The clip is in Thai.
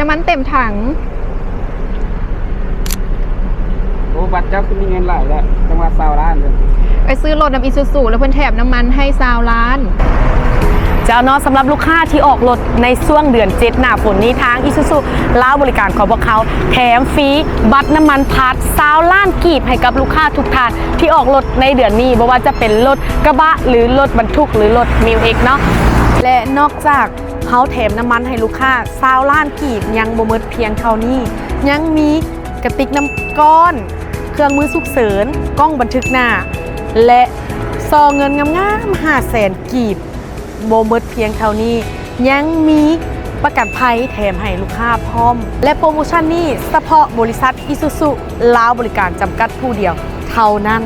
ำมันเต็มถังโอ้บัตรเจ้าคือมีเงินหลายแล้วจังหวัด20 ล้านเลยไปซื้อรถน้ำอีซูซูแล้วเพิ่นแถมน้ำมันให้20 ล้านจะเอาเนาะสำหรับลูกค้าที่ออกรถในช่วงเดือน7หน้าฝนนี้ทางอิซูซุลาวบริการของพวกเขาแถมฟรีบัตรน้ำมันพาร์ท20 ล้านกีบให้กับลูกค้าทุกท่านที่ออกรถในเดือนนี้บ่ว่าจะเป็นรถกระบะหรือรถบรรทุกหรือรถมิวเอ็กเนาะและนอกจากเขาแถมน้ำมันให้ลูกค้า20 ล้านกีบยังบ่หมดเพียงเท่านี้ยังมีกระติกน้ำก้อนเครื่องมือฉุกเฉินกล้องบันทึกหน้าและซองเงินงามๆ500,000 กีบโบเมิดเพียงเท่านี้ยังมีประกันภัยแถมให้ลูกค้าพร้อมและโปรโมชั่นนี้เฉพาะบริษัทอิซูซุลาวบริการจำกัดผู้เดียวเท่านั้น